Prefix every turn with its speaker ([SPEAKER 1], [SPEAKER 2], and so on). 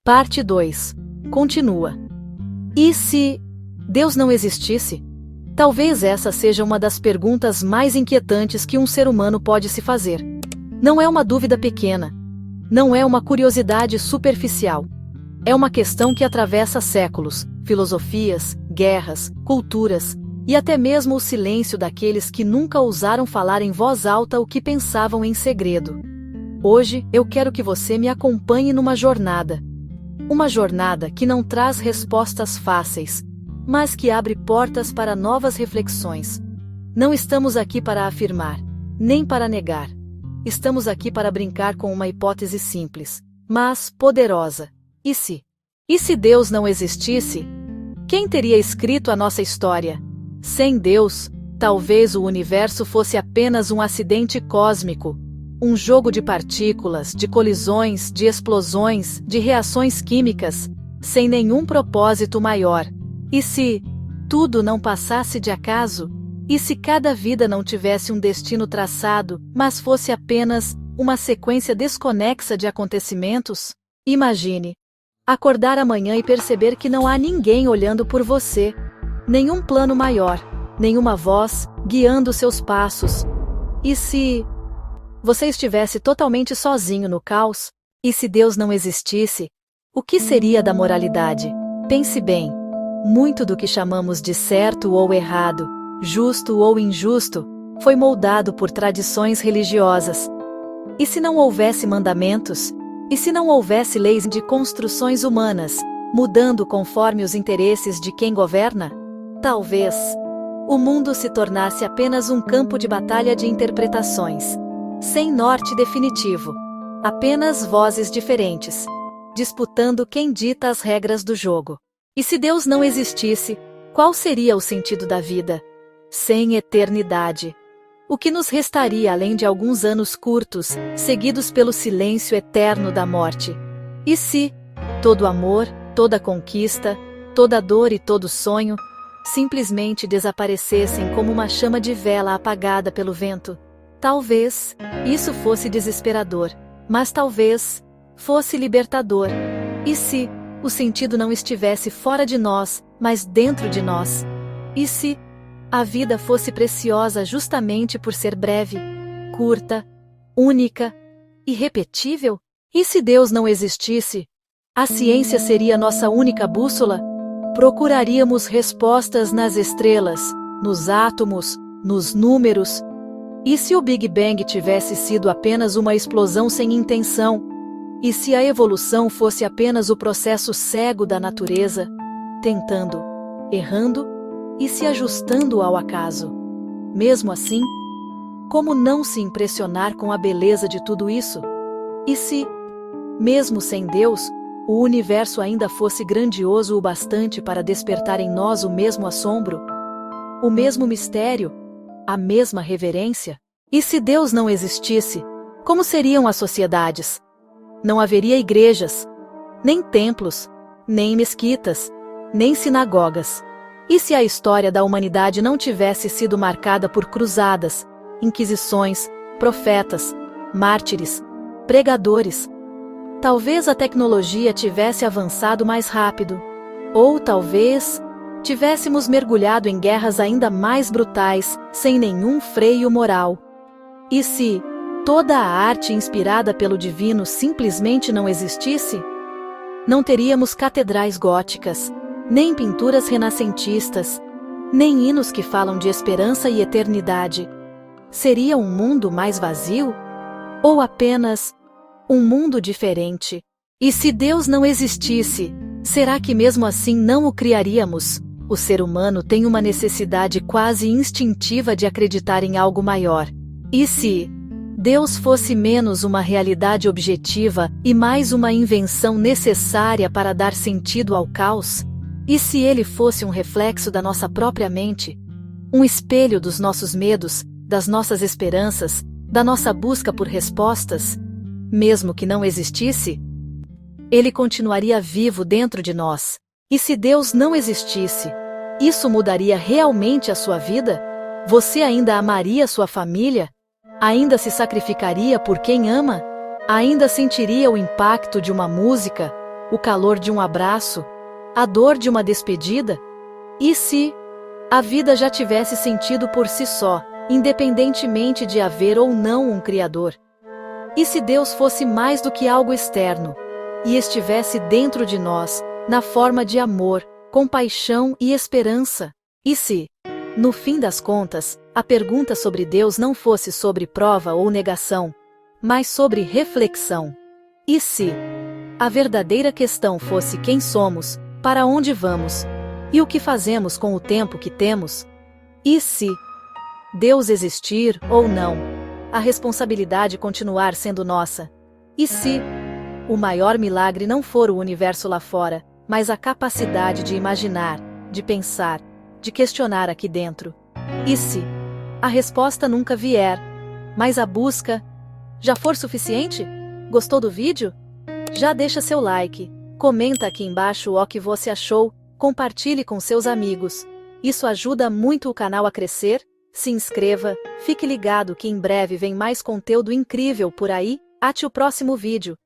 [SPEAKER 1] Parte 2. Continua. E se Deus não existisse? Talvez essa seja uma das perguntas mais inquietantes que um ser humano pode se fazer. Não é uma dúvida pequena. Não é uma curiosidade superficial. É uma questão que atravessa séculos, filosofias, guerras, culturas, e até mesmo o silêncio daqueles que nunca ousaram falar em voz alta o que pensavam em segredo. Hoje, eu quero que você me acompanhe numa jornada. Uma jornada que não traz respostas fáceis, mas que abre portas para novas reflexões. Não estamos aqui para afirmar, nem para negar. Estamos aqui para brincar com uma hipótese simples, mas poderosa. E se? E se Deus não existisse? Quem teria escrito a nossa história? Sem Deus, talvez o universo fosse apenas um acidente cósmico, um jogo de partículas, de colisões, de explosões, de reações químicas, sem nenhum propósito maior. E se tudo não passasse de acaso? E se cada vida não tivesse um destino traçado, mas fosse apenas uma sequência desconexa de acontecimentos? Imagine acordar amanhã e perceber que não há ninguém olhando por você, nenhum plano maior, nenhuma voz guiando seus passos. E se você estivesse totalmente sozinho no caos? E se Deus não existisse? O que seria da moralidade? Pense bem. Muito do que chamamos de certo ou errado, justo ou injusto, foi moldado por tradições religiosas. E se não houvesse mandamentos? E se não houvesse leis de construções humanas, mudando conforme os interesses de quem governa? Talvez o mundo se tornasse apenas um campo de batalha de interpretações, sem norte definitivo, apenas vozes diferentes, disputando quem dita as regras do jogo. E se Deus não existisse, qual seria o sentido da vida? Sem eternidade. O que nos restaria além de alguns anos curtos, seguidos pelo silêncio eterno da morte? E se todo amor, toda conquista, toda dor e todo sonho simplesmente desaparecessem como uma chama de vela apagada pelo vento? Talvez isso fosse desesperador, mas talvez fosse libertador. E se o sentido não estivesse fora de nós, mas dentro de nós? E se a vida fosse preciosa justamente por ser breve, curta, única, irrepetível? E se Deus não existisse? A ciência seria nossa única bússola? Procuraríamos respostas nas estrelas, nos átomos, nos números? E se o Big Bang tivesse sido apenas uma explosão sem intenção? E se a evolução fosse apenas o processo cego da natureza, tentando, errando e se ajustando ao acaso? Mesmo assim, como não se impressionar com a beleza de tudo isso? E se, mesmo sem Deus, o universo ainda fosse grandioso o bastante para despertar em nós o mesmo assombro, o mesmo mistério, a mesma reverência? E se Deus não existisse, como seriam as sociedades? Não haveria igrejas, nem templos, nem mesquitas, nem sinagogas. E se a história da humanidade não tivesse sido marcada por cruzadas, inquisições, profetas, mártires, pregadores? Talvez a tecnologia tivesse avançado mais rápido, ou talvez tivéssemos mergulhado em guerras ainda mais brutais, sem nenhum freio moral. E se toda a arte inspirada pelo divino simplesmente não existisse? Não teríamos catedrais góticas, nem pinturas renascentistas, nem hinos que falam de esperança e eternidade. Seria um mundo mais vazio? Ou apenas um mundo diferente? E se Deus não existisse, será que mesmo assim não o criaríamos? O ser humano tem uma necessidade quase instintiva de acreditar em algo maior. E se Deus fosse menos uma realidade objetiva e mais uma invenção necessária para dar sentido ao caos? E se ele fosse um reflexo da nossa própria mente? Um espelho dos nossos medos, das nossas esperanças, da nossa busca por respostas? Mesmo que não existisse, ele continuaria vivo dentro de nós. E se Deus não existisse, isso mudaria realmente a sua vida? Você ainda amaria sua família? Ainda se sacrificaria por quem ama? Ainda sentiria o impacto de uma música, o calor de um abraço? A dor de uma despedida? E se a vida já tivesse sentido por si só, independentemente de haver ou não um Criador? E se Deus fosse mais do que algo externo, e estivesse dentro de nós, na forma de amor, compaixão e esperança? E se, no fim das contas, a pergunta sobre Deus não fosse sobre prova ou negação, mas sobre reflexão? E se a verdadeira questão fosse quem somos, para onde vamos, e o que fazemos com o tempo que temos? E se Deus existir ou não, a responsabilidade continuar sendo nossa? E se o maior milagre não for o universo lá fora, mas a capacidade de imaginar, de pensar, de questionar aqui dentro? E se a resposta nunca vier, mas a busca já for suficiente? Gostou do vídeo? Já deixa seu like, comenta aqui embaixo o que você achou, compartilhe com seus amigos. Isso ajuda muito o canal a crescer. Se inscreva, fique ligado que em breve vem mais conteúdo incrível por aí. Até o próximo vídeo.